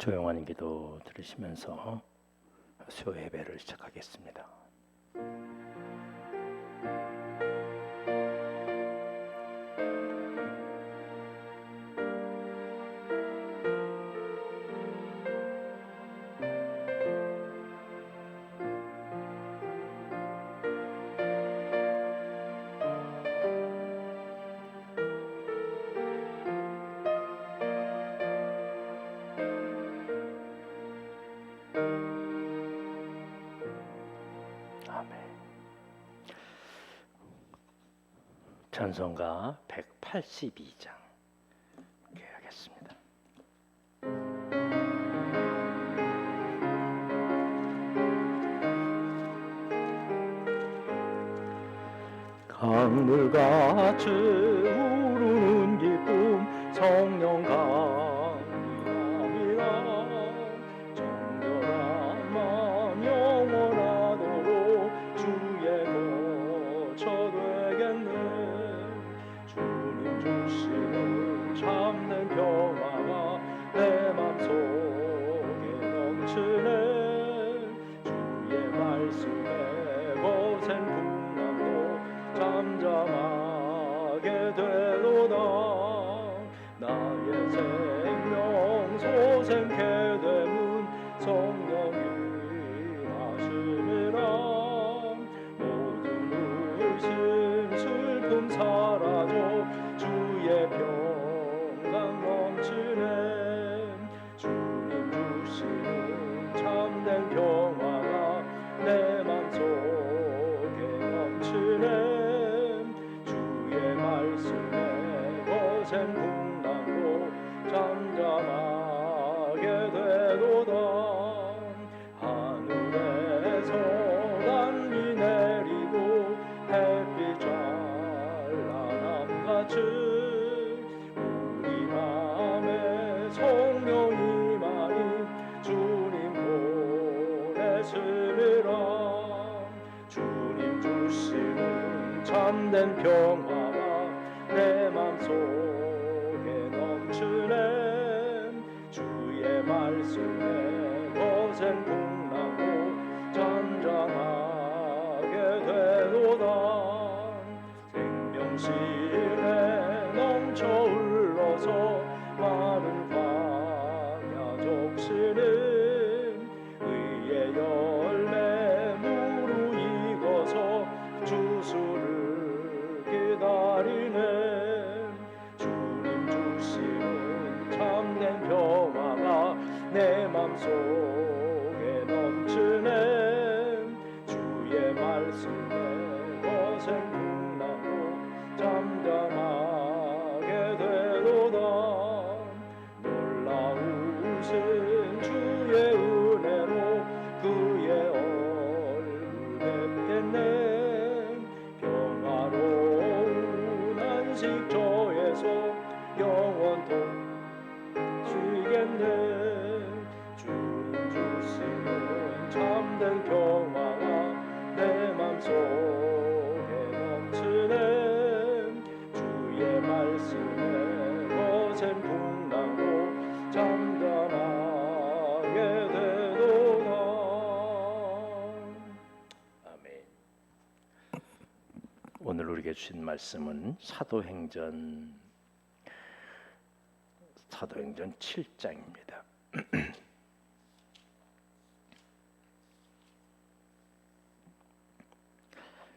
조용한 기도 들으시면서 수요 예배를 시작하겠습니다. 찬송가 182장 하겠습니다. 강물같이 우르는 기쁨 성령 강림이라 정결한 마음 영원하도록 주의 거처 되겠네. 주님 주시는 참된 평화가 내 맘속에 넘치네. 주의 말씀에 거센 풍랑도 잠잠하게 되도다. 나의 생명 소생케 되문 성령이 하심이라. 모든 의심 슬픔 사라져 주의 평강 넘치네. 주님 주시는 참된 평화가 내 맘속에 넘치네. 주의 말씀에 거센 풍랑도 잠잠하게 되도다. 하늘에서 단비 내리고 햇빛 찬란함같이 우리 맘에 성령이 많이 주님 보내심이라. 주님 주시는 참된 평화가 내 맘속에 넘치네. 주의 말씀에 거센 풍랑도 잠잠하게 되도다. 생명실에 넘쳐 흘러서 마른 광야 적시는 의의 열매 무르익어서 주수를 기다리네. 주님 주시는 참된 평화가 내 맘속에 넘치네. 주의 말씀에 거센 풍랑도 잠잠하게 되도다. 놀라우신 주의 은혜로 그의 얼굴 뵙겠네. 평화로운 안식 저에서 영원토록 쉬겠네. 주님 주시는 참된 평화가 내 맘속에 넘치네. 주의 말씀에 거센 풍랑도 잠잠하게 되도다. 아멘. 오늘 우리에게 주신 말씀은 사도행전 7장입니다.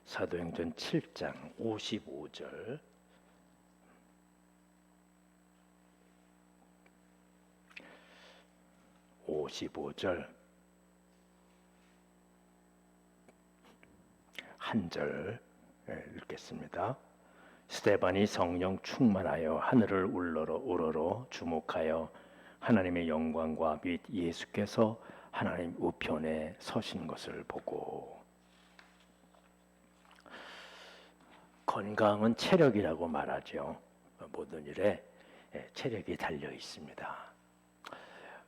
사도행전 7장 55절 한 절 읽겠습니다. 스데반이 성령 충만하여 하늘을 우러러 주목하여 하나님의 영광과 및 예수께서 하나님 우편에 서신 것을 보고. 건강은 체력이라고 말하죠. 모든 일에 체력이 달려 있습니다.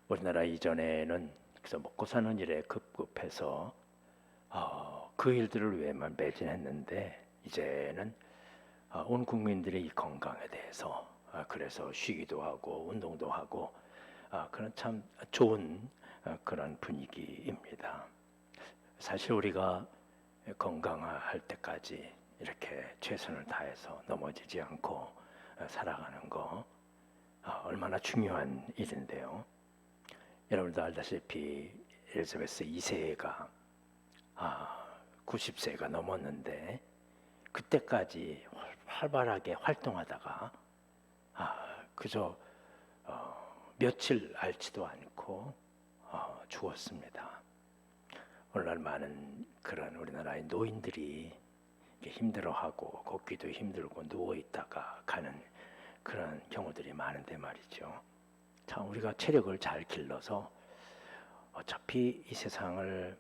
우리나라 이전에는 그래서 먹고 사는 일에 급급해서 그 일들을 위해만 매진했는데 이제는 온 국민들의 이 건강에 대해서 그래서 쉬기도 하고 운동도 하고 그런 참 좋은 그런 분위기입니다. 사실 우리가 건강할 때까지 이렇게 최선을 다해서 넘어지지 않고 살아가는 거 얼마나 중요한 일인데요. 여러분도 알다시피 엘리자베스 2세가 90세가 넘었는데 그때까지 활발하게 활동하다가 그저 며칠 알지도 않고 죽었습니다. 오늘날 많은 그런 우리나라의 노인들이 힘들어하고 걷기도 힘들고 누워 있다가 가는 그런 경우들이 많은데 말이죠. 참 우리가 체력을 잘 길러서 어차피 이 세상을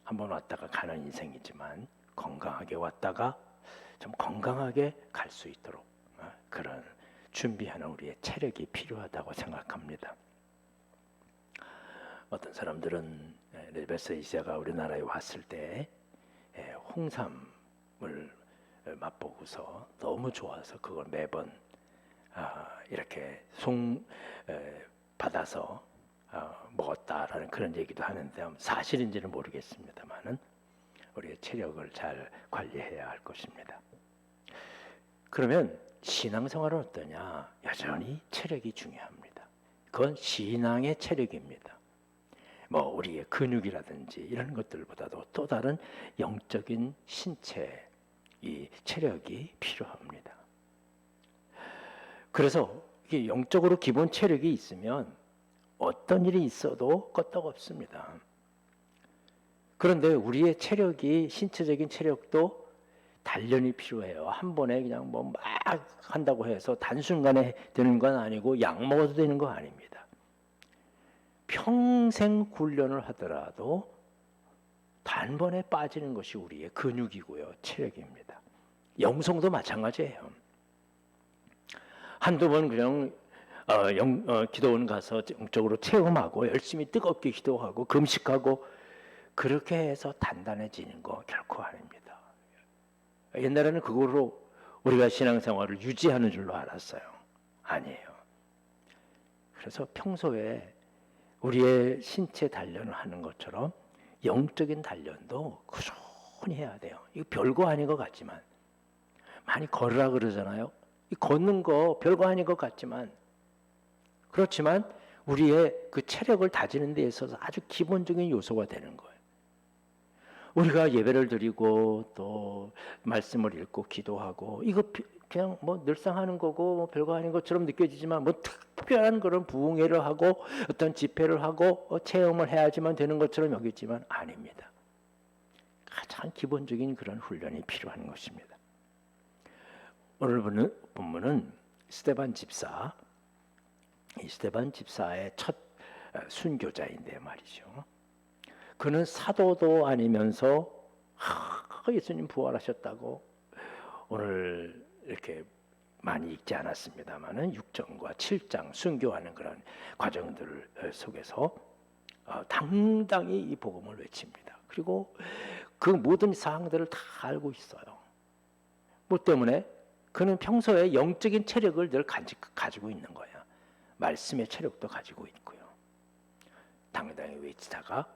한번 왔다가 가는 인생이지만 건강하게 왔다가 좀 건강하게 갈 수 있도록 그런 준비하는 우리의 체력이 필요하다고 생각합니다. 어떤 사람들은 엘리자베스 2세가 우리나라에 왔을 때 홍삼을 맛보고서 너무 좋아서 그걸 매번 이렇게 받아서 먹었다라는 그런 얘기도 하는데 사실인지는 모르겠습니다만은 우리의 체력을 잘 관리해야 할 것입니다. 그러면 신앙생활은 어떠냐? 여전히 체력이 중요합니다. 그건 신앙의 체력입니다. 우리의 근육이라든지 이런 것들보다도 또 다른 영적인 신체 이 체력이 필요합니다. 그래서 이게 영적으로 기본 체력이 있으면 어떤 일이 있어도 끄떡없습니다. 그런데 우리의 체력이 신체적인 체력도 단련이 필요해요. 한 번에 그냥 막 한다고 해서 단순간에 되는 건 아니고 약 먹어도 되는 거 아닙니다. 평생 훈련을 하더라도 단번에 빠지는 것이 우리의 근육이고요. 체력입니다. 영성도 마찬가지예요. 한두 번 그냥 기도원 가서 영적으로 체험하고 열심히 뜨겁게 기도하고 금식하고 그렇게 해서 단단해지는 거 결코 아닙니다. 옛날에는 그걸로 우리가 신앙생활을 유지하는 줄로 알았어요. 아니에요. 그래서 평소에 우리의 신체 단련을 하는 것처럼 영적인 단련도 꾸준히 해야 돼요. 이거 별거 아닌 것 같지만 많이 걸으라 그러잖아요. 이 걷는 거 별거 아닌 것 같지만 그렇지만 우리의 그 체력을 다지는 데 있어서 아주 기본적인 요소가 되는 거예요. 우리가 예배를 드리고 또 말씀을 읽고 기도하고 이거 그냥 늘상 하는 거고 별거 아닌 것처럼 느껴지지만 특별한 그런 부흥회를 하고 어떤 집회를 하고 체험을 해야지만 되는 것처럼 여기지만 아닙니다. 가장 기본적인 그런 훈련이 필요한 것입니다. 오늘 본문은 스데반 집사, 이 스데반 집사의 첫 순교자인데 말이죠. 그는 사도도 아니면서 예수님 부활하셨다고 오늘 이렇게 많이 읽지 않았습니다만은 6장과 7장 순교하는 그런 과정들 속에서 당당히 이 복음을 외칩니다. 그리고 그 모든 사항들을 다 알고 있어요. 뭐 때문에? 그는 평소에 영적인 체력을 늘 가지고 있는 거예요. 말씀의 체력도 가지고 있고요. 당당히 외치다가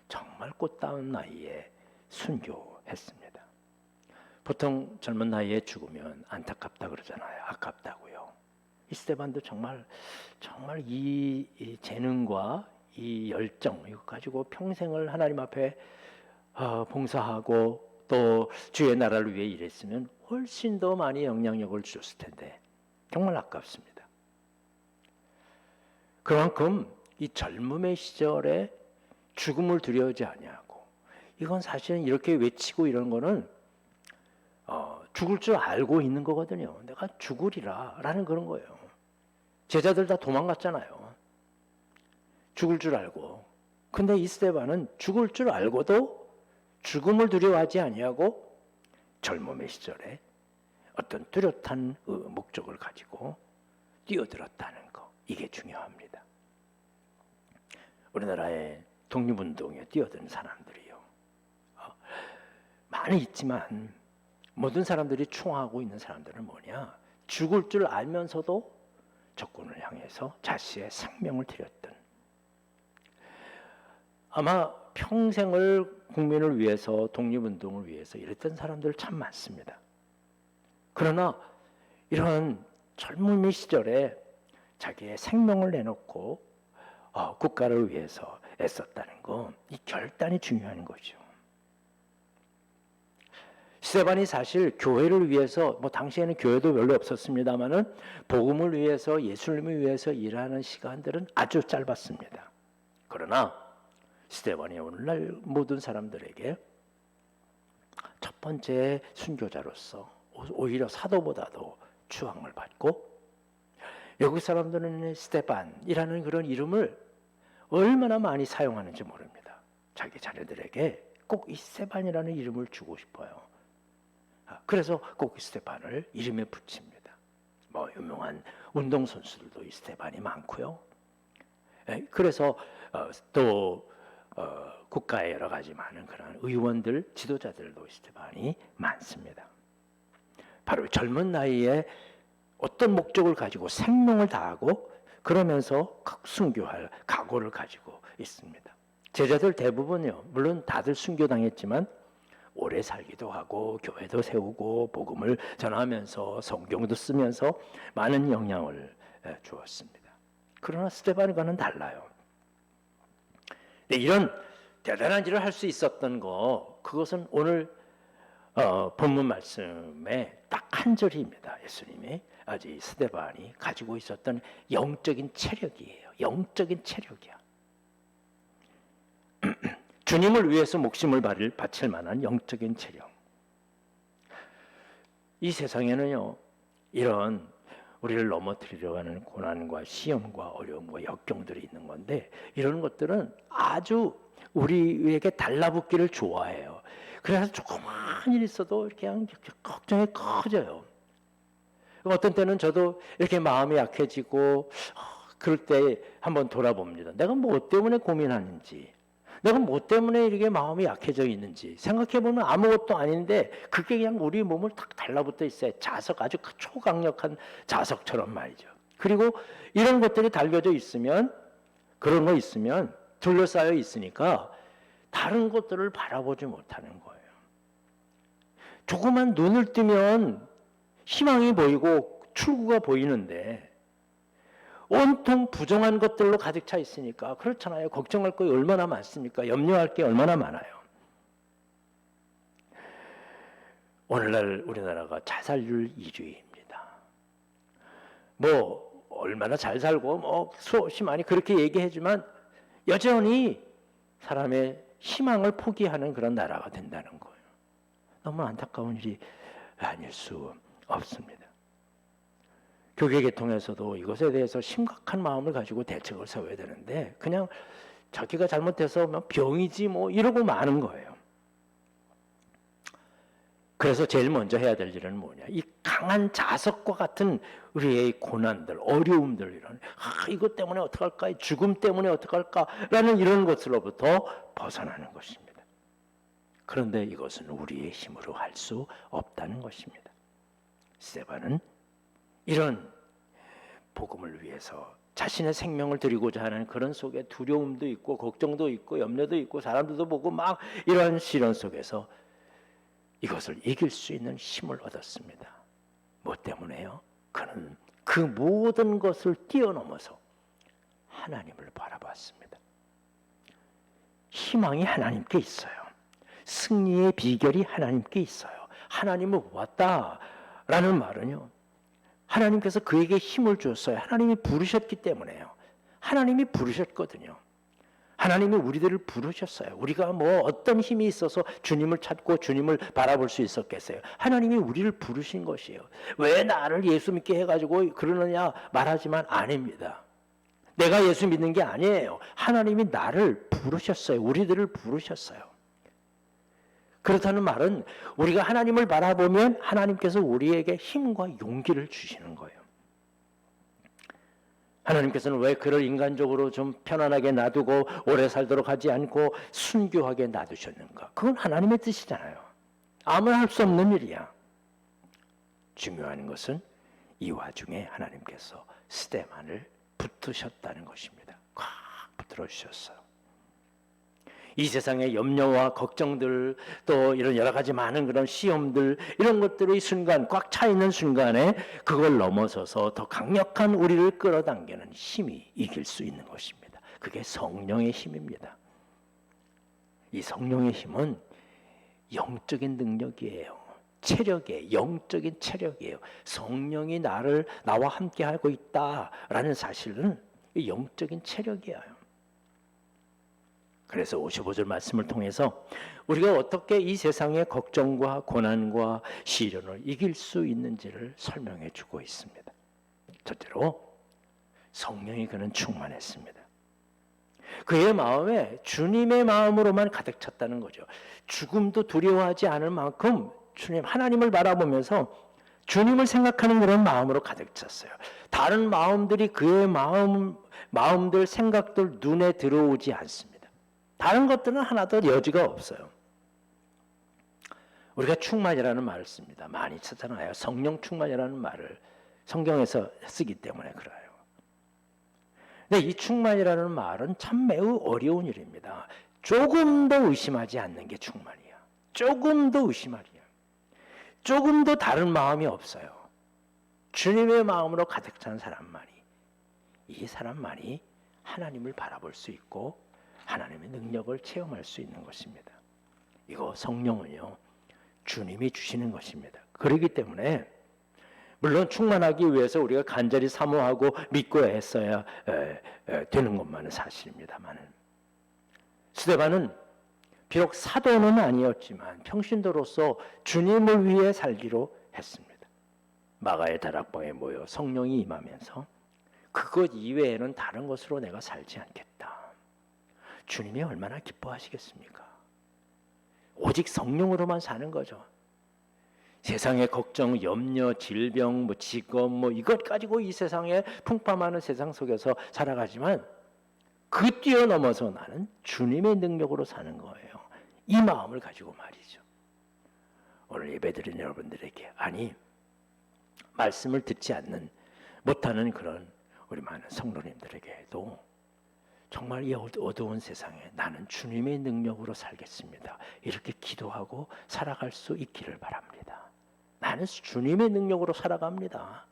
정말 꽃다운 나이에 순교했습니다. 보통 젊은 나이에 죽으면 안타깝다 그러잖아요. 아깝다고요. 이 스데반도 정말 이 재능과 이 열정 이거 가지고 평생을 하나님 앞에 봉사하고 또 주의 나라를 위해 일했으면 훨씬 더 많이 영향력을 주었을 텐데 정말 아깝습니다. 그만큼 이 젊음의 시절에 죽음을 두려워하지 아니하고 이건 사실은 이렇게 외치고 이런 거는 죽을 줄 알고 있는 거거든요. 내가 죽으리라 라는 그런 거예요. 제자들 다 도망갔잖아요. 죽을 줄 알고. 근데 이 스데반은 죽을 줄 알고도 죽음을 두려워하지 아니하고 젊음의 시절에 어떤 뚜렷한 목적을 가지고 뛰어들었다는 거. 이게 중요합니다. 우리나라의 독립운동에 뛰어든 사람들이요. 많이 있지만 모든 사람들이 충하고 있는 사람들은 뭐냐? 죽을 줄 알면서도 적군을 향해서 자신의 생명을 드렸던, 아마 평생을 국민을 위해서, 독립운동을 위해서 일했던 사람들 참 많습니다. 그러나 이런 젊음의 시절에 자기의 생명을 내놓고 국가를 위해서 애썼다는 거, 이 결단이 중요한 거죠. 스데반이 사실 교회를 위해서, 당시에는 교회도 별로 없었습니다만은 복음을 위해서, 예수님을 위해서 일하는 시간들은 아주 짧았습니다. 그러나 스데반이 오늘날 모든 사람들에게 첫 번째 순교자로서 오히려 사도보다도 추앙을 받고, 여기 사람들은 스데반이라는 그런 이름을 얼마나 많이 사용하는지 모릅니다. 자기 자녀들에게 꼭 이 스데반이라는 이름을 주고 싶어요. 그래서 꼭 이 스데반을 이름에 붙입니다. 유명한 운동선수들도 이 스데반이 많고요. 그래서 또 국가의 여러 가지 많은 그런 의원들, 지도자들도 스데반이 많습니다. 바로 젊은 나이에 어떤 목적을 가지고 생명을 다하고 그러면서 순교할 각오를 가지고 있습니다. 제자들 대부분요, 물론 다들 순교당했지만 오래 살기도 하고 교회도 세우고 복음을 전하면서 성경도 쓰면서 많은 영향을 주었습니다. 그러나 스데반과는 달라요. 이런 대단한 일을 할 수 있었던 그것은 오늘 본문 말씀에 딱 한 절입니다. 예수님이 아직 스데반이 가지고 있었던 영적인 체력이에요. 영적인 체력이야. 주님을 위해서 목숨을 바칠 만한 영적인 체력. 이 세상에는요, 이런 우리를 넘어뜨리려고 하는 고난과 시험과 어려움과 역경들이 있는 건데, 이런 것들은 아주 우리에게 달라붙기를 좋아해요. 그래서 조그만 일 있어도 이렇게 그냥 걱정이 커져요. 어떤 때는 저도 이렇게 마음이 약해지고 그럴 때 한번 돌아봅니다. 내가 뭐 때문에 고민하는지, 내가 뭐 때문에 이렇게 마음이 약해져 있는지 생각해보면 아무것도 아닌데 그게 그냥 우리 몸을 딱 달라붙어 있어요. 자석, 아주 초강력한 자석처럼 말이죠. 그리고 이런 것들이 달겨져 있으면, 그런 거 있으면 둘러싸여 있으니까 다른 것들을 바라보지 못하는 거예요. 조그만 눈을 뜨면 희망이 보이고 출구가 보이는데 온통 부정한 것들로 가득 차 있으니까 그렇잖아요. 걱정할 거 얼마나 많습니까? 염려할 게 얼마나 많아요. 오늘날 우리나라가 자살률 1위입니다. 얼마나 잘 살고 수없이 많이 그렇게 얘기하지만 여전히 사람의 희망을 포기하는 그런 나라가 된다는 거예요. 너무 안타까운 일이 아닐 수 없습니다. 교계계통에서도 이것에 대해서 심각한 마음을 가지고 대책을 세워야 되는데 그냥 자기가 잘못해서 병이지 이러고 마는 거예요. 그래서 제일 먼저 해야 될 일은 뭐냐? 이 강한 자석과 같은 우리의 고난들, 어려움들, 이런 이것 때문에 어떡할까? 죽음 때문에 어떡할까?라는 이런 것으로부터 벗어나는 것입니다. 그런데 이것은 우리의 힘으로 할 수 없다는 것입니다. 스데반은 이런 복음을 위해서 자신의 생명을 드리고자 하는 그런 속에 두려움도 있고 걱정도 있고 염려도 있고 사람들도 보고 막 이런 시련 속에서 이것을 이길 수 있는 힘을 얻었습니다. 뭐 때문에요? 그는 그 모든 것을 뛰어넘어서 하나님을 바라봤습니다. 희망이 하나님께 있어요. 승리의 비결이 하나님께 있어요. 하나님을 보았다라는 말은요, 하나님께서 그에게 힘을 주었어요. 하나님이 부르셨기 때문에요. 하나님이 부르셨거든요. 하나님이 우리들을 부르셨어요. 우리가 어떤 힘이 있어서 주님을 찾고 주님을 바라볼 수 있었겠어요? 하나님이 우리를 부르신 것이에요. 왜 나를 예수 믿게 해가지고 그러느냐 말하지만 아닙니다. 내가 예수 믿는 게 아니에요. 하나님이 나를 부르셨어요. 우리들을 부르셨어요. 그렇다는 말은 우리가 하나님을 바라보면 하나님께서 우리에게 힘과 용기를 주시는 거예요. 하나님께서는 왜 그를 인간적으로 좀 편안하게 놔두고 오래 살도록 하지 않고 순교하게 놔두셨는가? 그건 하나님의 뜻이잖아요. 아무나 할 수 없는 일이야. 중요한 것은 이 와중에 하나님께서 스데반을 붙으셨다는 것입니다. 꽉 붙들어 주셨어요. 이 세상의 염려와 걱정들, 또 이런 여러 가지 많은 그런 시험들, 이런 것들의 순간, 꽉 차 있는 순간에 그걸 넘어서서 더 강력한 우리를 끌어당기는 힘이 이길 수 있는 것입니다. 그게 성령의 힘입니다. 이 성령의 힘은 영적인 능력이에요. 체력이에요. 영적인 체력이에요. 성령이 나와 함께 하고 있다라는 사실은 영적인 체력이에요. 그래서 55절 말씀을 통해서 우리가 어떻게 이 세상의 걱정과 고난과 시련을 이길 수 있는지를 설명해 주고 있습니다. 첫째로 성령이 그는 충만했습니다. 그의 마음에 주님의 마음으로만 가득 찼다는 거죠. 죽음도 두려워하지 않을 만큼 주님 하나님을 바라보면서 주님을 생각하는 그런 마음으로 가득 찼어요. 다른 마음들이 그의 마음들, 생각들 눈에 들어오지 않습니다. 다른 것들은 하나도 여지가 없어요. 우리가 충만이라는 말을 씁니다. 많이 쓰잖아요. 성령 충만이라는 말을 성경에서 쓰기 때문에 그래요. 근데 이 충만이라는 말은 참 매우 어려운 일입니다. 조금도 의심하지 않는 게 충만이야. 조금도 의심하리야. 조금도 다른 마음이 없어요. 주님의 마음으로 가득 찬 사람만이, 이 사람만이 하나님을 바라볼 수 있고 하나님의 능력을 체험할 수 있는 것입니다. 이거 성령은요, 주님이 주시는 것입니다. 그렇기 때문에 물론 충만하기 위해서 우리가 간절히 사모하고 믿고 애써야 되는 것만은 사실입니다만, 스데반은 비록 사도는 아니었지만 평신도로서 주님을 위해 살기로 했습니다. 마가의 다락방에 모여 성령이 임하면서 그것 이외에는 다른 것으로 내가 살지 않겠다. 주님이 얼마나 기뻐하시겠습니까? 오직 성령으로만 사는 거죠. 세상의 걱정, 염려, 질병, 직업, 이것 가지고 이 세상에 풍파많은 세상 속에서 살아가지만 그 뛰어넘어서 나는 주님의 능력으로 사는 거예요. 이 마음을 가지고 말이죠. 오늘 예배드린 여러분들에게, 아니 말씀을 듣지 못하는 그런 우리 많은 성도님들에게도 정말 이 어두운 세상에 나는 주님의 능력으로 살겠습니다. 이렇게 기도하고 살아갈 수 있기를 바랍니다. 나는 주님의 능력으로 살아갑니다.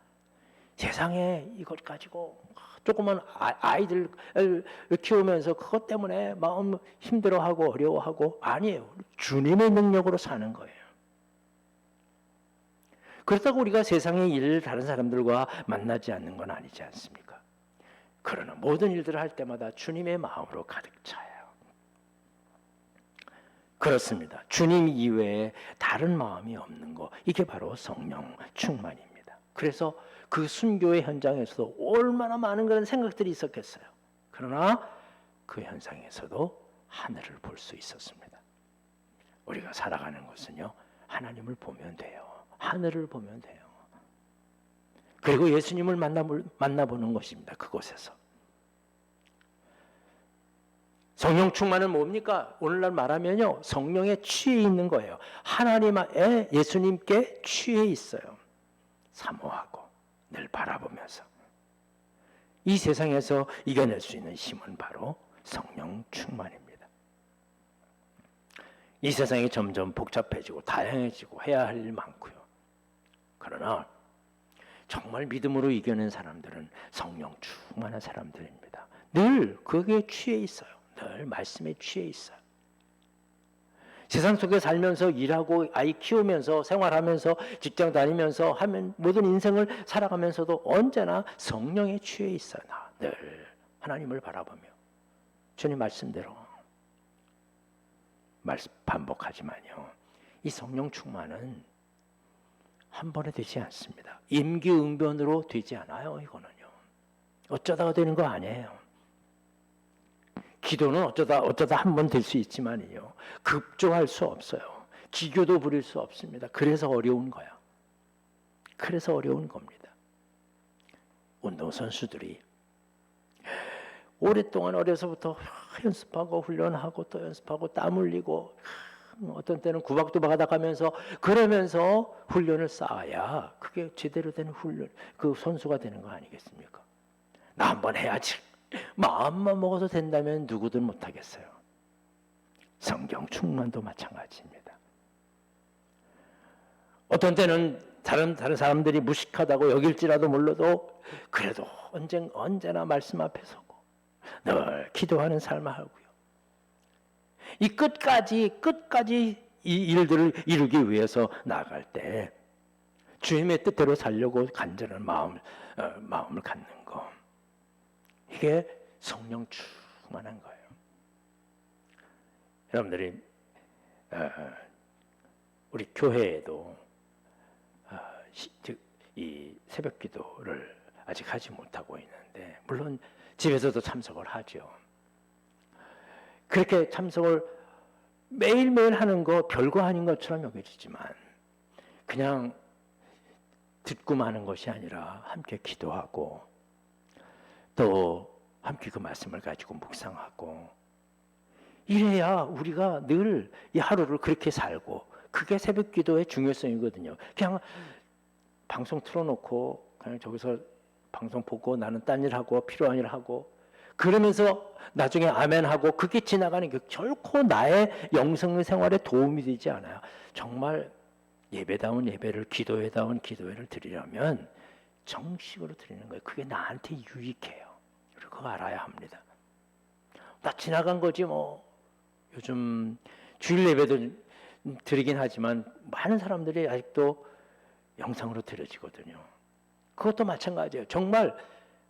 세상에 이것 가지고 조그만 아이들 키우면서 그것 때문에 마음 힘들어하고 어려워하고, 아니에요. 주님의 능력으로 사는 거예요. 그렇다고 우리가 세상의 일 다른 사람들과 만나지 않는 건 아니지 않습니까? 그러나 모든 일들을 할 때마다 주님의 마음으로 가득 차요. 그렇습니다. 주님 이외에 다른 마음이 없는 거, 이게 바로 성령 충만입니다. 그래서 그 순교의 현장에서도 얼마나 많은 그런 생각들이 있었겠어요. 그러나 그 현상에서도 하늘을 볼 수 있었습니다. 우리가 살아가는 것은요, 하나님을 보면 돼요. 하늘을 보면 돼요. 그리고 예수님을 만나보는 것입니다. 그곳에서. 성령 충만은 뭡니까? 오늘날 말하면요, 성령에 취해 있는 거예요. 하나님의 예수님께 취해 있어요. 사모하고 늘 바라보면서. 이 세상에서 이겨낼 수 있는 힘은 바로 성령 충만입니다. 이 세상이 점점 복잡해지고 다양해지고 해야 할 일 많고요. 그러나 정말 믿음으로 이겨낸 사람들은 성령 충만한 사람들입니다. 늘 거기에 취해 있어요. 늘 말씀에 취해 있어요. 세상 속에 살면서 일하고 아이 키우면서 생활하면서 직장 다니면서 하면 모든 인생을 살아가면서도 언제나 성령에 취해 있어요. 늘 하나님을 바라보며 주님 말씀대로 반복하지만요, 이 성령 충만은 한 번에 되지 않습니다. 임기응변으로 되지 않아요. 이거는요, 어쩌다가 되는 거 아니에요. 기도는 어쩌다 한 번 될 수 있지만요, 급조할 수 없어요. 기교도 부릴 수 없습니다. 그래서 어려운 거야. 그래서 어려운 겁니다. 운동선수들이 오랫동안 어려서부터 연습하고 훈련하고 또 연습하고 땀 흘리고 어떤 때는 구박도 받아가면서 그러면서 훈련을 쌓아야 그게 제대로 된 훈련, 그 선수가 되는 거 아니겠습니까? 나 한번 해야지. 마음만 먹어서 된다면 누구든 못하겠어요. 성경 충만도 마찬가지입니다. 어떤 때는 다른 사람들이 무식하다고 여길지라도 몰라도 그래도 언제나 말씀 앞에 서고 늘 기도하는 삶을 하고요. 이 끝까지 이 일들을 이루기 위해서 나아갈 때 주님의 뜻대로 살려고 간절한 마음을 갖는 거, 이게 성령 충만한 거예요. 여러분들이 우리 교회에도 이 새벽 기도를 아직 하지 못하고 있는데, 물론 집에서도 참석을 하죠. 그렇게 참석을 매일매일 하는 거 별거 아닌 것처럼 여겨지지만 그냥 듣고만 하는 것이 아니라 함께 기도하고 또 함께 그 말씀을 가지고 묵상하고, 이래야 우리가 늘 이 하루를 그렇게 살고, 그게 새벽 기도의 중요성이거든요. 그냥 방송 틀어놓고 그냥 저기서 방송 보고 나는 딴 일하고 필요한 일하고 그러면서 나중에 아멘하고 그게 지나가는 게 결코 나의 영성 생활에 도움이 되지 않아요. 정말 예배다운 예배를, 기도회다운 기도회를 드리려면 정식으로 드리는 거예요. 그게 나한테 유익해요. 그리고 그거 알아야 합니다. 나 지나간 거지 뭐. 요즘 주일 예배도 드리긴 하지만 많은 사람들이 아직도 영상으로 드려지거든요. 그것도 마찬가지예요. 정말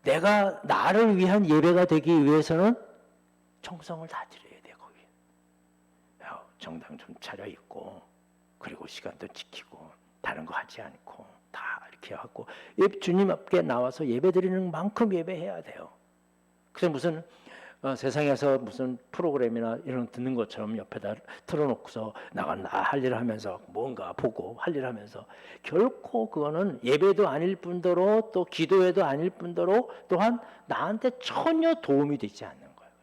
내가 나를 위한 예배가 되기 위해서는 정성을 다 드려야 돼. 거기 정당 좀 차려입고 그리고 시간도 지키고 다른 거 하지 않고 다 이렇게 하고 주님 앞에 나와서 예배 드리는 만큼 예배해야 돼요. 그래서 무슨 세상에서 무슨 프로그램이나 이런 듣는 것처럼 옆에다 틀어놓고서 나 할 일을 하면서 뭔가 보고 할 일을 하면서, 결코 그거는 예배도 아닐 뿐더러 또 기도회도 아닐 뿐더러 또한 나한테 전혀 도움이 되지 않는 거예요.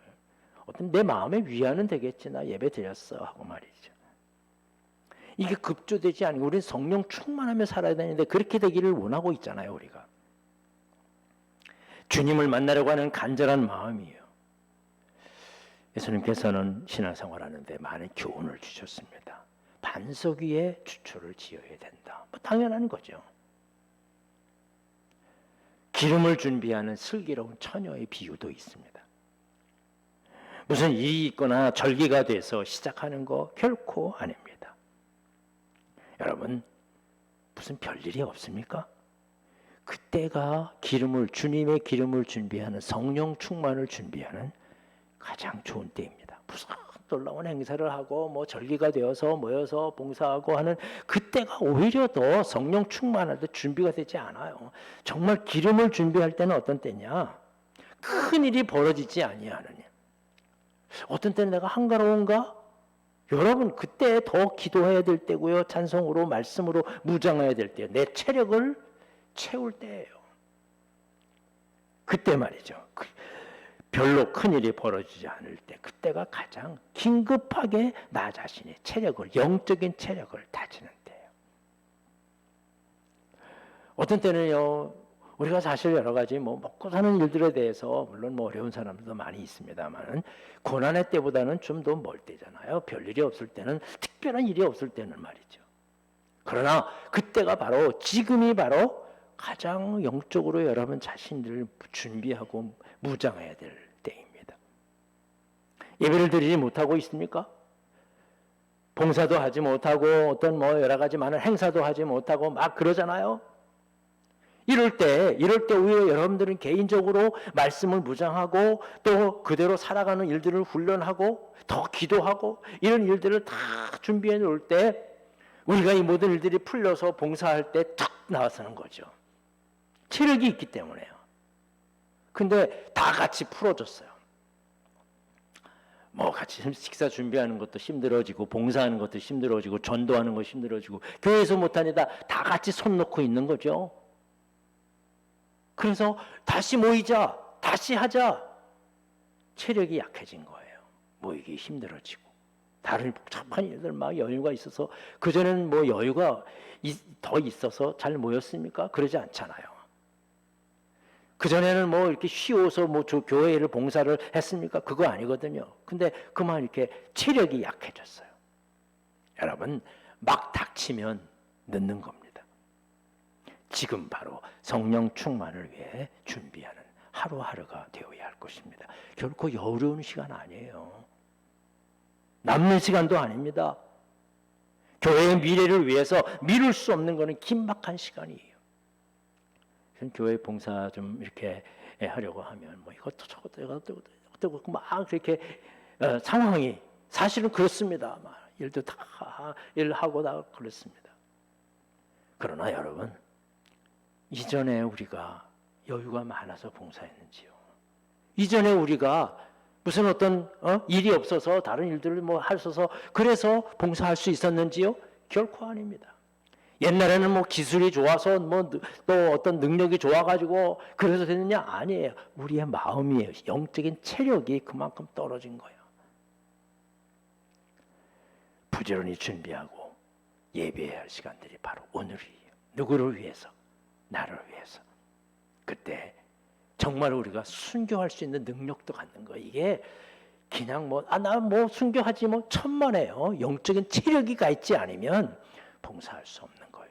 어떤 내 마음의 위안은 되겠지, 나 예배 드렸어 하고 말이죠. 이게 급조되지 않고 우리는 성령 충만하며 살아야 되는데 그렇게 되기를 원하고 있잖아요. 우리가 주님을 만나려고 하는 간절한 마음이에요. 예수님께서는 신앙생활하는데 많은 교훈을 주셨습니다. 반석 위에 주초를 지어야 된다. 뭐 당연한 거죠. 기름을 준비하는 슬기로운 처녀의 비유도 있습니다. 무슨 일이 있거나 절기가 돼서 시작하는 거 결코 아닙니다. 여러분, 무슨 별일이 없습니까? 그때가 주님의 기름을 준비하는, 성령 충만을 준비하는 가장 좋은 때입니다. 무슨 놀라운 행사를 하고 뭐 절기가 되어서 모여서 봉사하고 하는 그때가 오히려 더 성령 충만할 때 준비가 되지 않아요. 정말 기름을 준비할 때는 어떤 때냐? 큰 일이 벌어지지 아니하느냐. 어떤 때는 내가 한가로운가? 여러분, 그때 더 기도해야 될 때고요. 찬송으로 말씀으로 무장해야 될 때예요. 내 체력을 채울 때예요. 그때 말이죠. 별로 큰일이 벌어지지 않을 때, 그때가 가장 긴급하게 나 자신의 체력을, 영적인 체력을 다지는 때예요. 어떤 때는요, 우리가 사실 여러 가지 먹고 사는 일들에 대해서 물론 어려운 사람들도 많이 있습니다만 고난의 때보다는 좀 더 멀 때잖아요. 별일이 없을 때는, 특별한 일이 없을 때는 말이죠. 그러나 그때가 바로, 지금이 바로 가장 영적으로 여러분 자신들을 준비하고 무장해야 될 때입니다. 예배를 드리지 못하고 있습니까? 봉사도 하지 못하고 어떤 여러 가지 많은 행사도 하지 못하고 막 그러잖아요. 이럴 때 오히려 여러분들은 개인적으로 말씀을 무장하고 또 그대로 살아가는 일들을 훈련하고 더 기도하고 이런 일들을 다 준비해 놓을 때 우리가 이 모든 일들이 풀려서 봉사할 때 탁 나와서는 거죠. 체력이 있기 때문에요. 근데 다 같이 풀어줬어요. 같이 식사 준비하는 것도 힘들어지고 봉사하는 것도 힘들어지고 전도하는 것도 힘들어지고 교회에서 못하니다 다 같이 손 놓고 있는 거죠. 그래서 다시 모이자, 다시 하자. 체력이 약해진 거예요. 모이기 힘들어지고. 다른 복잡한 일들 막 여유가 있어서, 그전에는 뭐 여유가 더 있어서 잘 모였습니까? 그러지 않잖아요. 그전에는 뭐 이렇게 쉬워서 뭐 교회를 봉사를 했습니까? 그거 아니거든요. 근데 그만 이렇게 체력이 약해졌어요. 여러분, 막 닥치면 늦는 겁니다. 지금 바로 성령 충만을 위해 준비하는 하루하루가 되어야 할 것입니다. 결코 어려운 시간 아니에요. 남는 시간도 아닙니다. 교회의 미래를 위해서 미룰 수 없는 것은 긴박한 시간이에요. 교회 봉사 좀 이렇게 하려고 하면 뭐 이것도 저것도 막 그렇게 상황이 사실은 그렇습니다. 막 일도 다 일하고 다 그렇습니다. 그러나 여러분, 이전에 우리가 여유가 많아서 봉사했는지요? 이전에 우리가 무슨 어떤 일이 없어서 다른 일들을 뭐 하셔서 그래서 봉사할 수 있었는지요? 결코 아닙니다. 옛날에는 뭐 기술이 좋아서 뭐 또 어떤 능력이 좋아가지고 그래서 됐느냐? 아니에요. 우리의 마음이에요. 영적인 체력이 그만큼 떨어진 거예요. 부지런히 준비하고 예배해야 할 시간들이 바로 오늘이에요. 누구를 위해서? 나를 위해서. 그때 정말 우리가 순교할 수 있는 능력도 갖는 거예요. 이게 그냥 나 순교하지 천만에요. 영적인 체력이 가 있지 않으면 봉사할 수 없는 거예요.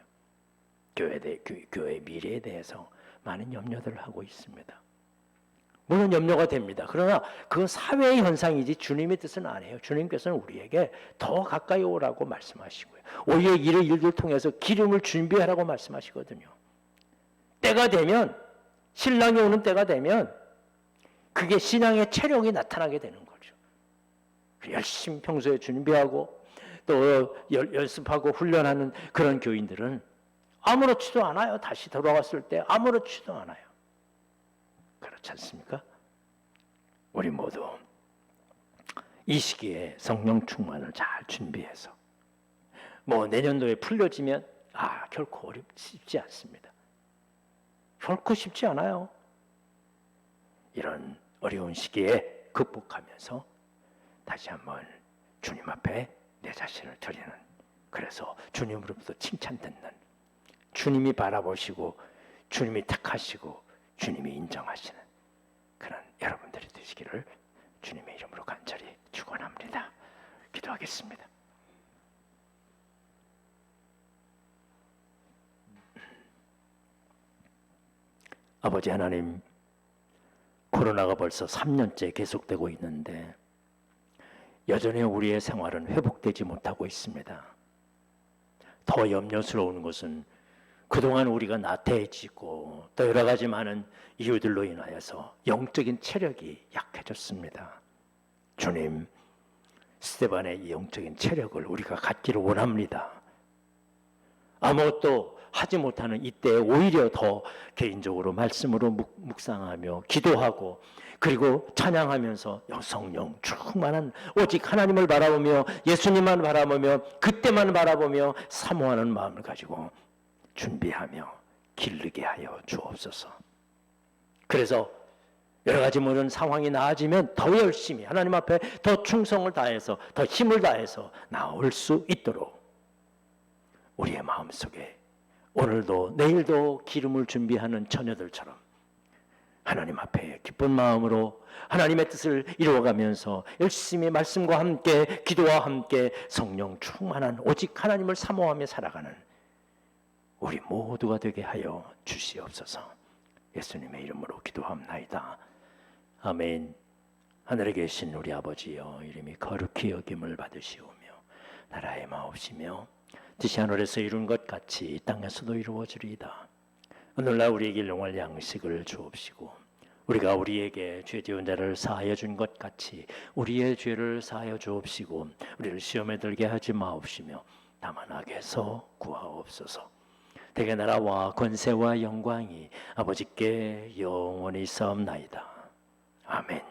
교회 미래에 대해서 많은 염려들을 하고 있습니다. 물론 염려가 됩니다. 그러나 그건 사회의 현상이지 주님의 뜻은 아니에요. 주님께서는 우리에게 더 가까이 오라고 말씀하시고요. 오히려 이를 일들 통해서 기름을 준비하라고 말씀하시거든요. 때가 되면, 신랑이 오는 때가 되면 그게 신앙의 체력이 나타나게 되는 거죠. 열심히 평소에 준비하고 또 연습하고 훈련하는 그런 교인들은 아무렇지도 않아요. 다시 돌아왔을 때 아무렇지도 않아요. 그렇지 않습니까? 우리 모두 이 시기에 성령 충만을 잘 준비해서 내년도에 풀려지면 결코 쉽지 않습니다. 결코 쉽지 않아요. 이런 어려운 시기에 극복하면서 다시 한번 주님 앞에 내 자신을 드리는, 그래서 주님으로부터 칭찬 듣는, 주님이 바라보시고 주님이 택하시고 주님이 인정하시는 그런 여러분들이 되시기를 주님의 이름으로 간절히 축원합니다. 기도하겠습니다. 아버지 하나님, 코로나가 벌써 3년째 계속되고 있는데 여전히 우리의 생활은 회복되지 못하고 있습니다. 더 염려스러운 것은 그동안 우리가 나태해지고 또 여러 가지 많은 이유들로 인하여서 영적인 체력이 약해졌습니다. 주님, 스데반의 이 영적인 체력을 우리가 갖기를 원합니다. 아무것도 하지 못하는 이때에 오히려 더 개인적으로 말씀으로 묵상하며 기도하고 그리고 찬양하면서 성령 충만한 오직 하나님을 바라보며 예수님만 바라보며 그때만 바라보며 사모하는 마음을 가지고 준비하며 기르게 하여 주옵소서. 그래서 여러 가지 모든 상황이 나아지면 더 열심히 하나님 앞에 더 충성을 다해서 더 힘을 다해서 나올 수 있도록 우리의 마음속에 오늘도 내일도 기름을 준비하는 처녀들처럼 하나님 앞에 기쁜 마음으로 하나님의 뜻을 이루어가면서 열심히 말씀과 함께 기도와 함께 성령 충만한 오직 하나님을 사모하며 살아가는 우리 모두가 되게 하여 주시옵소서. 예수님의 이름으로 기도합나이다. 아멘. 하늘에 계신 우리 아버지여, 이름이 거룩히 여김을 받으시오며 나라의 마옵시며 뜻이 하늘에서 이룬 것 같이 이 땅에서도 이루어지리이다. 오늘날 우리에게 일용할 양식을 주옵시고 우리가 우리에게 죄 지은 자를 사하여 준 것 같이 우리의 죄를 사하여 주옵시고 우리를 시험에 들게 하지 마옵시며 다만 악에서 구하옵소서. 대개 나라와 권세와 영광이 아버지께 영원히 싸움나이다. 아멘.